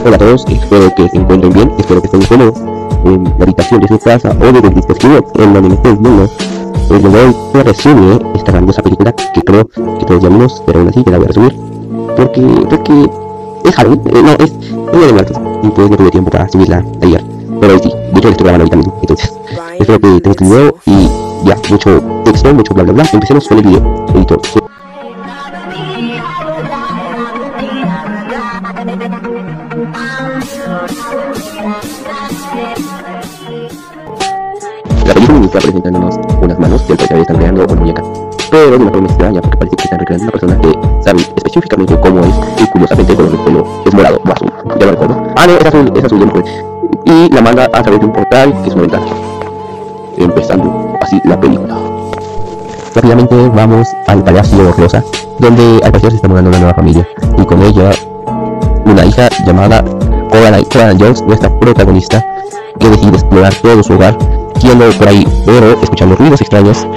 Hola a todos, espero que se encuentren bien, espero que estén cómodos en la habitación de su casa o de donde esté en donde me estés viendo. Les doy un resumen de esta grandiosa película que creo que todos ya vimos, pero aún así te la voy a resumir porque es Halloween, no, es el Día de Muertos, y pues no tuve tiempo para subirla ayer, pero hoy sí, de hecho le estoy grabando ahorita mismo. Entonces espero que tengas tu video y ya, mucho texto, mucho bla bla bla. Empecemos con el video, editor. La película inicia presentándonos unas manos que al parecer están creando una muñeca, pero de una forma extraña porque parece que están recreando una persona que sabe específicamente cómo es y curiosamente el color del pelo es morado o azul, ya no recuerdo. Ah, no, es azul, ya me acuerdo. Y la manda a través de un portal que es una ventana. Empezando así la película. Rápidamente vamos al Palacio Rosa, donde al parecer se está mudando una nueva familia, y con ella una hija llamada Coraline Jones, nuestra protagonista, que decide explorar todo su hogar, yendo por ahí, pero escuchando ruidos extraños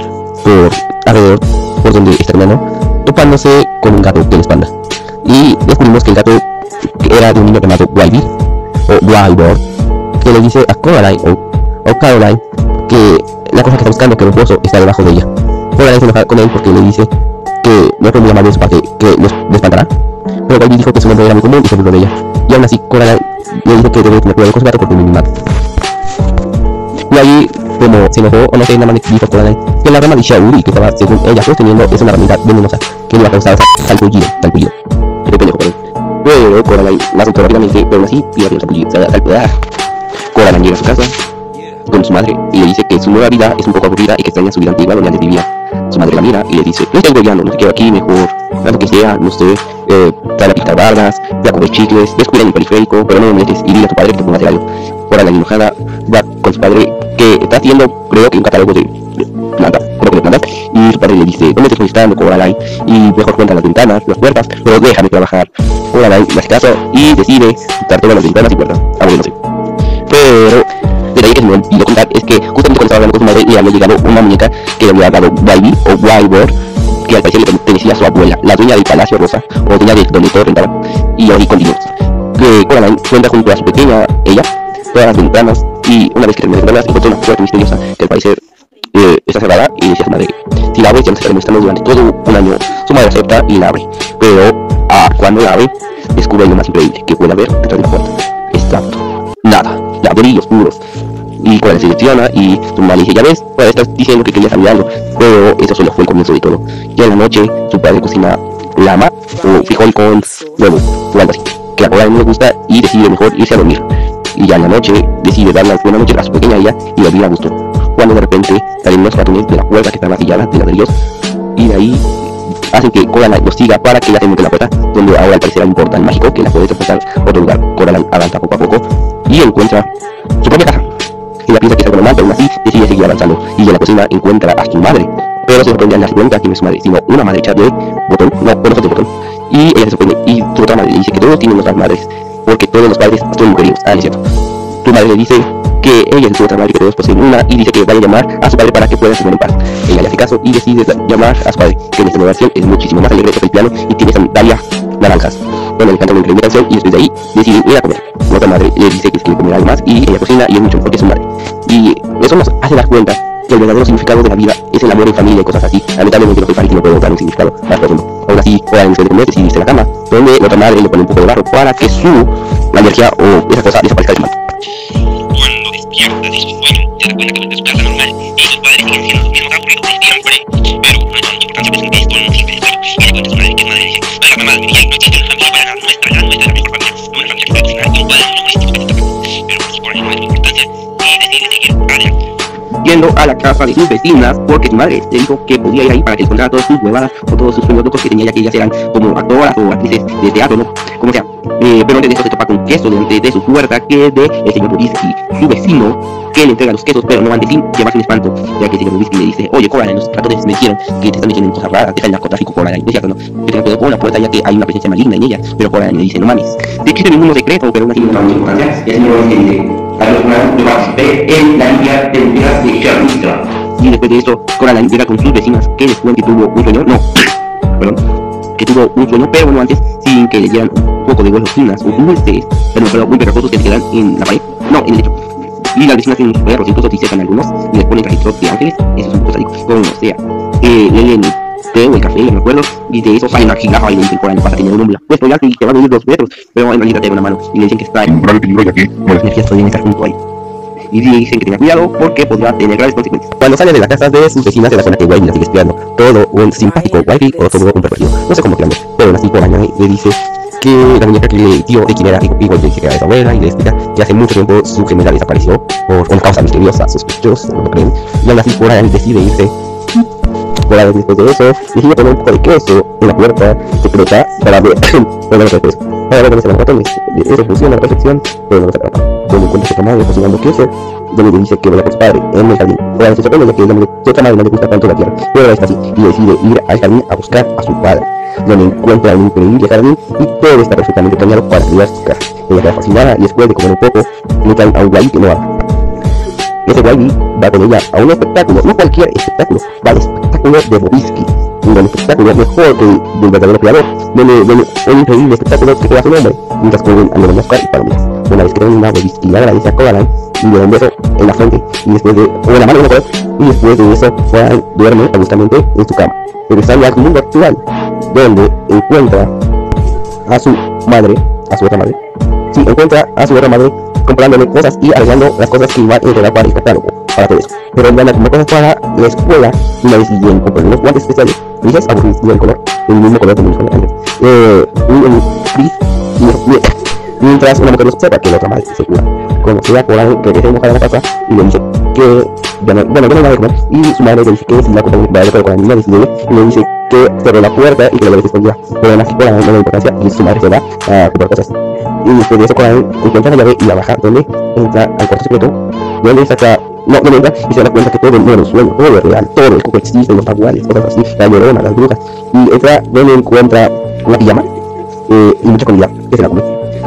por alrededor, por donde está hermano, topándose con un gato que le espanta. Y descubrimos que el gato era de un niño llamado Wybie, o Wybor, que le dice a Coraline, o Caroline, que la cosa que está buscando, que el esposo está debajo de ella. Coraline se enoja con él porque le dice que no fue muy amable de su parte, que le espantará, pero Wybie dijo que su nombre era muy común y se burló de ella. Y aún así Coraline le dice que debe tener cuidado con su gato porque es muy mimado. Y ahí, como se enojó o no sé, nada más dijo Coraline que la rama de Shauri, que estaba según ella sosteniendo, es una ramita venenosa que le va a causar salpullido. Qué pendejo, pero Coraline la soltó rápidamente, pero aún así pierde el salpullido. Coraline llega a su casa con su madre y le dice que su nueva vida es un poco aburrida y que extraña su vida antigua donde antes vivía. Su madre la mira y le dice: no estoy hueveando, no te quiero aquí, mejor tanto que sea, no sé, sale a pintar bardas, ve a comer chicles, descuida en el periférico, pero no me metes, y dile a tu padre que te ponga a hacer algo. Coraline enojada va con su padre, que está haciendo, creo que un catálogo de plantas, y su padre le dice: no me estés molestando, Coraline, y mejor cuenta las ventanas, las puertas, pero déjame trabajar. Coraline le hace caso y decide quitar todas las ventanas y puertas. Bueno, no sé, pero detalle que se me olvidó contar es que justamente cuando estaba hablando con su madre le había llegado una muñeca que le había dado Wybie o Wybor, que al parecer le pertenecía a su abuela, la dueña del Palacio Rosa, o dueña de donde todo rentaba. Y ahí continuamos. Coraline cuenta junto a su pequeña, ella, todas las ventanas, y una vez que terminó de cerrarlas encontró una puerta misteriosa que al parecer está cerrada, y decía a su madre: si la abres ya no se estará molestando durante todo un año. Su madre acepta y la abre, pero cuando la abre descubre lo más increíble que puede haber detrás de la puerta. Exacto, nada, ladrillos puros. Y Coraline se decepciona y su madre le dice: ya ves, ahora estás diciendo que querías ayudarlo, pero eso solo fue el comienzo de todo. Y en la noche su padre cocina lama o frijol con huevo o algo así, que a Coraline no le gusta y decide mejor irse a dormir. Y ya en la noche decide dar las buenas noches a su pequeña ella y dormir a gusto, cuando de repente salen unos ratones de la puerta que está masillada de ladrillos, y de ahí hacen que Coraline los siga para que la se monte en la puerta, donde ahora al parecer hay un portal mágico que la puede transportar a otro lugar. Coraline avanza poco a poco y encuentra su propia casa. Ella piensa que es algo normal, pero aún así decide seguir avanzando, y en la cocina encuentra a su madre, pero se sorprende al darse cuenta que no es su madre, sino una madre hecha de botón, ojos de botón. Y ella se sorprende, y su otra madre le dice que todos tienen otras madres, porque todos los padres son mujeriegos. No es cierto. Su madre le dice que ella es su otra madre, que todos poseen una, y dice que vaya a llamar a su padre para que puedan comer en paz. Ella le hace caso y decide llamar a su padre, que en esta nueva versión es muchísimo más alegre, toca el piano y tiene sandalias naranjas. Bueno, le canta una increíble canción y después de ahí deciden ir a comer. La otra madre le dice que quiere comer algo más y ella cocina y es mucho mejor que su madre. Y eso nos hace dar cuenta que el verdadero significado de la vida es el amor en familia y cosas así. Lamentablemente no soy fan y no puedo dar un significado más profundo. Aún así, Coraline después de comer decide irse a la cama, donde la otra madre le pone un poco de barro para que su alergia o esa cosa desaparezca del mal. Cuando despierta de su sueño, se da cuenta que vuelve a su casa normal y sus padres siguen siendo los mismos aburridos de siempre. Pero no hay mucha importancia, pues esto no siempre es claro. Y le cuenta a su madre que es madre dice: no es la mamá, Miguel, no existe una familia para la nuestra es la mejor familia, una familia que puede cocinar y un padre muy humorístico que está acá. Pero por su corazón no hay importancia y decide seguir adelante, Yendo a la casa de sus vecinas, porque su madre le dijo que podía ir ahí para que les contara todas sus huevadas o todos sus sueños locos que tenía, ya que ellas eran como actoras o actrices de teatro, ¿no? Como sea. Pero antes de eso se topa con queso delante de su puerta, que es de el señor Rubisky, su vecino, que le entrega los quesos, pero no antes sin llevarse un espanto, ya que el señor Rubisky le dice: oye, Coraline, los ratones me dijeron que te están metiendo en cosas raras, deja el narcotráfico, Coraline. Es cierto, ¿no? Que tenga cuidado con la puerta, ya que hay una presencia maligna en ella. Pero Coraline le dice: no mames, te existe ningún secreto, pero aún así no da mucha importancia. Y el señor Rubisky le dice: yo participé en la liga de mentiras de Charmistra. Y después de esto, Coraline llega con sus vecinas, que después que tuvo un sueño, que tuvo un sueño, pero bueno, antes, sin que le dieran poco de golosinas o dulces, pero muy pegajosos que se quedan en la pared, no, en el techo. Y las vecinas tienen sus perros, incluso disecan algunos y les ponen trajitos de ángeles. Eso es un poco sádico, como sea. Le leen el té o el café, no me acuerdo, y de eso sale una jirafa y le dicen, Coraline, pasa que tiene un hombro. Pues ya te van a venir 2 metros, pero en realidad te da una mano y le dicen que está en grave peligro ya que las energías podrían estar junto a él. Y dicen que tenga cuidado porque podría tener graves consecuencias. Cuando sale de la casa de sus vecinas de la zona que Wiley la sigue espiando, todo un simpático Wiley o todo un pervertido, no sé cómo llamarlo, pero así por año le dice que la muñeca que le dio de quién era, igual le dice que era de su abuela y le explica que hace mucho tiempo su gemela desapareció por una causa misteriosa, sospechosa, no lo creen, y aún así por ahí decide irse. Por ahí después de eso, decide poner un poco de queso en la puerta secreta para ver queso. Ahora ver los ratones, eso funciona a la perfección, pero no los atrapa. Donde encuentra a su madre cocinando queso, donde le dice que vaya con su padre en el jardín. Ahora se sorprende ya que su otra madre no le gusta tanto la tierra, pero ahora está así y decide ir al jardín a buscar a su padre, donde encuentra un increíble jardín y todo está perfectamente planeado para cuidar su casa. Ella queda fascinada y después de comer un poco, le traen a un Wiley que no habla. Ese Wiley va con ella a un espectáculo, no cualquier espectáculo, va al espectáculo de Bobisky, un espectáculo mejor que del verdadero creador, donde un increíble espectáculo que lleva su nombre, mientras comen a los Oscar y palomitas. Una vez que termina, Bobisky le agradece a Coraline y le da un beso en la frente, y después de, o en la mano, y después de eso, Coraline duerme agustamente en su cama. Regresando al mundo actual, donde encuentra a su madre, encuentra a su otra madre comprándole cosas y arreglando las cosas que iba a entregar para el catálogo, para todo eso. Pero van a comprar cosas para la escuela y una vez deciden comprar unos guantes especiales, grises, aburridos del color, el mismo color que me gusta antes. Gris, mientras una mujer los observa que la otra madre se cura. Cuando se da Coraline regresa enojada a la casa y le dice que ya no va a comer, y su madre le dice que si la compra va a con la niña decide y le dice que cerró la puerta y que la bebé se escondía. Pero además que Coraline no le da importancia y su madre se va a comprar cosas. Y después de eso Coraline encuentra la llave y la baja, donde entra al cuarto secreto, donde saca, donde entra y se da cuenta que todo no era un sueño, todo es real, todo el coco existe, los jaguares, cosas así, la llorona, las brujas, y entra donde encuentra una pijama y mucha comida que se la come.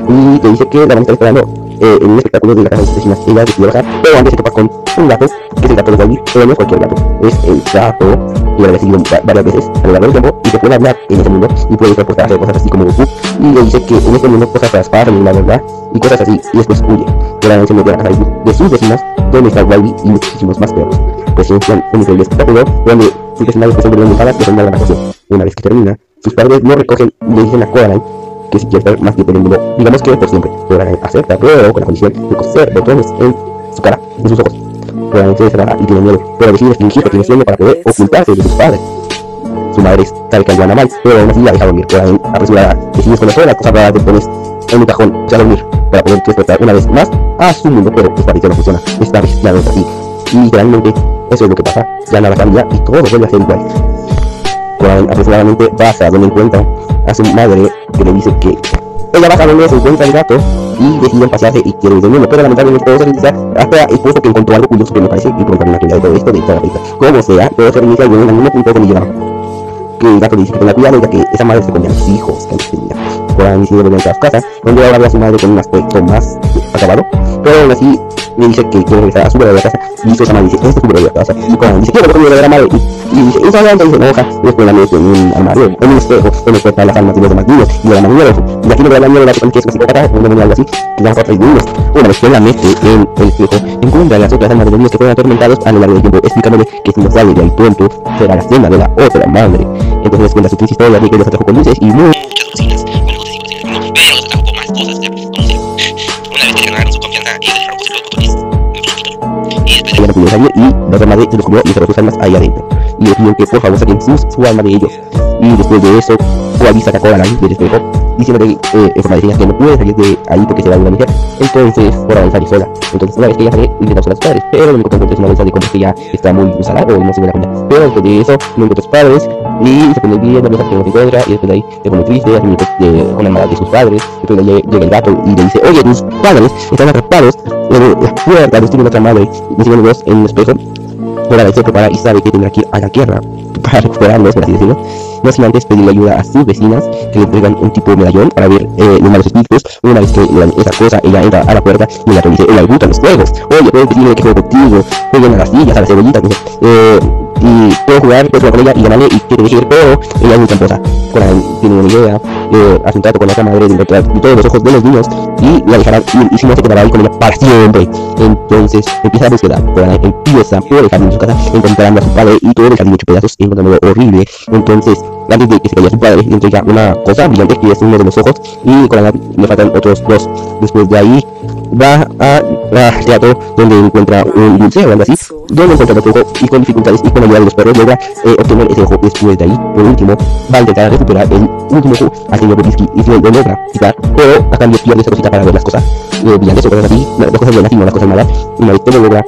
Y le dice que la van a estar esperando en un espectáculo de la casa de sus vecinas. Ella decide bajar, pero antes se topa con un gato, que es el gato de Wiley, pero no es cualquier gato, es el gato que había seguido varias veces a lo largo del tiempo y que puede hablar en ese mundo y puede transportarse cosas así como Goku, y le dice que en este mundo cosas traspasan la verdad y cosas así, y después huye. Coraline se mete a la casa de sus vecinas, donde está Wiley y muchísimos más perros. Pues inician un increíble espectáculo donde sus vecinas se vuelven montadas y son una gran actuación. Una vez que termina, sus padres lo recogen y le dicen a Coraline que si quiere estar más tiempo en el mundo, digamos que por siempre. Coraline acepta, pero con la condición de coser botones en su cara, en sus ojos. Coraline se desarma y tiene miedo, pero decide fingir que tiene sueño para poder ocultarse de sus padres. Su madre sabe que algo anda mal, pero aún así la deja dormir. Coraline, apresurada, decide esconder todas las cosas raras del pones en un cajón, se va a dormir, para poder despertar una vez más a su mundo, pero esta vez ya no funciona. Esta vez ya no es así. Y literalmente, eso es lo que pasa, ya nada cambia y todo vuelve a ser igual. Coraline apresuradamente baja donde encuentra a su madre, que le dice que ella baja donde se encuentra el gato y deciden pasearse y quiere ir del mundo, pero lamentablemente todo se reinicia hasta el punto que encontró algo curioso que me parece y preguntarle una de todo esto de toda la película. Como sea, todo se reinicia y llegan al mismo punto que llegaron. Que el gato dice que tenga cuidado ya que esa madre se comía a los hijos que antes tenía. Coraline decide volver a su casa, donde ahora ve a su madre con un aspecto más acabado, pero aún así le dice que quiere regresar a su verdadera casa, y esa madre dice, esta es tu verdadera casa, y Coraline dice, quiero volver a mi verdadera madre, y dice, esa madre se enoja, y después la mete en un armario, en un espejo, donde encuentra las almas de los demás niños, y de la más miedosa, y aquí le da la miedo, que es psicópata, un demonio algo así, que llama a 3 niños. Una vez que la mete en el espejo, encuentra las otras almas de los niños que fueron atormentados a lo largo del tiempo, explicándole que si no sale de ahí pronto, será la cena de la otra madre. Entonces cuenta su triste historia de que los atrajo con luces y muchas cocinas, con luces y cocinas, pero los atrajo con más cosas, ya, como sea. Una vez que ganaron su confianza, ellos dejaron coser los botones y después ella no pudo salir y la otra madre se los comió y cerró sus almas ahí adentro. Y le pidieron que por favor saquen su alma de ellos. Y después de eso, Coraline saca a Coraline del espejo, diciéndole en forma de señas que no puede salir de ahí porque será una mujer. Entonces Coraline sale sola. Entonces una vez que ella sale, intenta buscar a sus padres, pero lo único que encuentra es una bolsa de compras que ya está muy usada o no se ve la comida. Pero después de eso, no encuentra a sus padres y se pone bien, no sabe que no se encuentra, y después de ahí se pone triste, hace muñecos con la hermana de sus padres. Después de ahí llega el gato y le dice, oye, tus padres están atrapados en la puerta, los tiene otra madre, diciéndolos en un espejo. Coraline se prepara y sabe que tendrá que ir a la guerra para recuperarlos, por así decirlo. No sin antes pedirle ayuda a sus vecinas, que le entregan un tipo de medallón para ver los malos espíritus. Una vez que le dan esa cosa, ella entra a la puerta y el gato dice, le gustan los juegos. Oye, puedes decirle que juego contigo, jueguen a las sillas, a las cebollitas, no sé. y puedo jugar, puedo jugar con ella y ganarle y quiere elegir, pero ella es muy tramposa. Coraline tiene una idea, hace un trato con la otra madre de encontrar todos los ojos de los niños y la dejará y si no se quedará ahí con ella para siempre. Entonces empieza la búsqueda. Coraline empieza por el jardín de su casa, encontrando a su padre y todo el jardín hecho pedazos, encontrándolo horrible. Entonces, antes de que se caiga su padre, le entrega una cosa brillante que es uno de los ojos y Coraline le faltan otros dos. Después de ahí va al teatro donde encuentra un dulce o algo así, donde encuentra otro ojo y con dificultades y con ayuda de los perros logra obtener ese ojo. Después de ahí, por último, va a intentar recuperar el último ojo al señor Bobinsky y lo logra quitar, pero a cambio pierde esa cosita para ver las cosas brillantes o cosas así, las cosas buenas y no las cosas malas. Una vez que lo logra,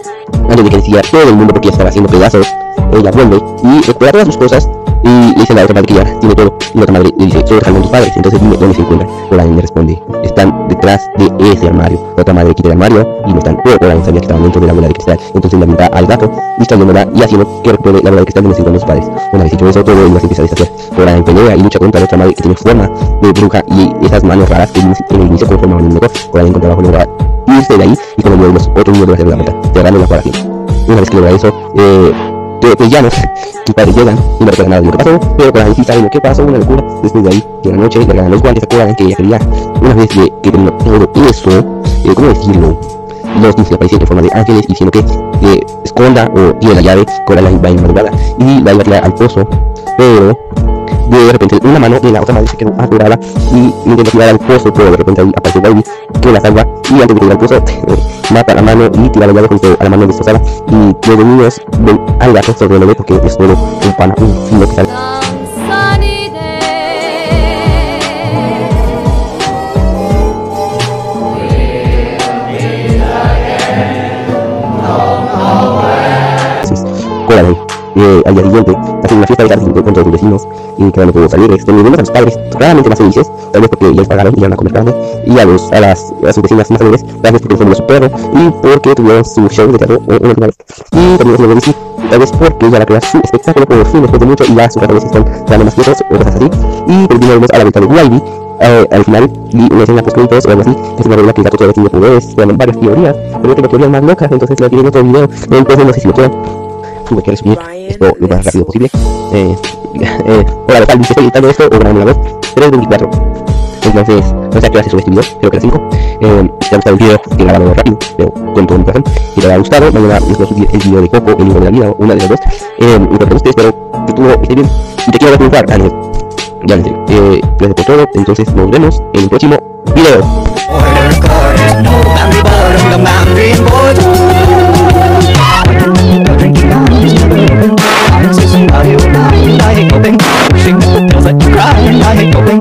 antes de que decida todo el mundo porque ya estaba haciendo pedazos, ella vuelve y recupera todas sus cosas y le dice a la otra madre que ya tiene todo, y la otra madre le dice, solo dejaron tus padres, entonces dime dónde se encuentran. Coraline le responde, están detrás de ese armario. La otra madre quita el armario y no están, pero Coraline sabía que estaban dentro de la bola de cristal, entonces le avienta al gato, distrayéndola y haciendo que recupere la bola de cristal donde se encuentran sus padres. Una vez hecho eso, todo el mundo se empieza a deshacer. Coraline pelea y lucha contra la otra madre que tiene forma de bruja y esas manos raras que en el inicio conformaban un loco. Coraline con trabajo logra irse de ahí y con el de los otros niños logra hacer la meta, cerrando la siempre. Una vez que logra eso, pues ya no, sus padres llegan y no recuerdan nada de lo que pasó, pero Coraline sí sabe lo que pasó, una locura. Después de ahí, de la noche, le regalan los guantes a Coraline que ella quería. Una vez que terminó todo eso, ¿cómo decirlo? Los niños aparecen en forma de ángeles diciendo que esconda o tire la llave. Coraline va en madrugada y la iba a tirar al pozo, pero de repente una mano de la otra madre se quedó atorada y intenta tirar al pozo, pero de repente ahí aparece Baby que la salva y antes de tirar al pozo mata la mano y tira la llave junto a la mano destrozada. Y los niños ven al gato sobre el bebé porque es solo un pana, un filo que sale. Coraline al día siguiente hacen una fiesta de tarde con todos sus vecinos y cada uno pudo salir, teniendo a sus padres claramente más felices, tal vez porque ya les pagaron y ya van a comer carne, y a sus vecinas más alegres, tal vez porque fueron su perro y porque tuvieron su show de teatro una vez, y también se lo decir, tal vez porque ya va a crear su espectáculo por fin después de mucho y ya sus ratones están dando más quietos o cosas así. Y por último vemos a la vuelta de Wily. Al final vi una escena post créditos o algo así, que se me revela que el gato todavía tiene poderes, se llaman varias teorías, pero yo tengo teorías más locas, entonces la diré en otro video, entonces no sé si lo quieran. Tuve que resumir esto lo más rápido posible. Hola local, dice estoy editando esto o grabando la voz 3:24. Entonces, no sé a qué hora se sube este video, creo que a las 5. Si te ha gustado el video, he grabado rápido, pero con todo mi corazón. Si te ha gustado, mañana les voy a subir el video de Coco, el libro de la vida, una de las dos. Y te guste, espero que tú estés bien. Y te quiero preguntar, ya les digo, gracias por todo, entonces nos vemos en el próximo video. I hate coping, pushing the pills that you cry, I hate coping.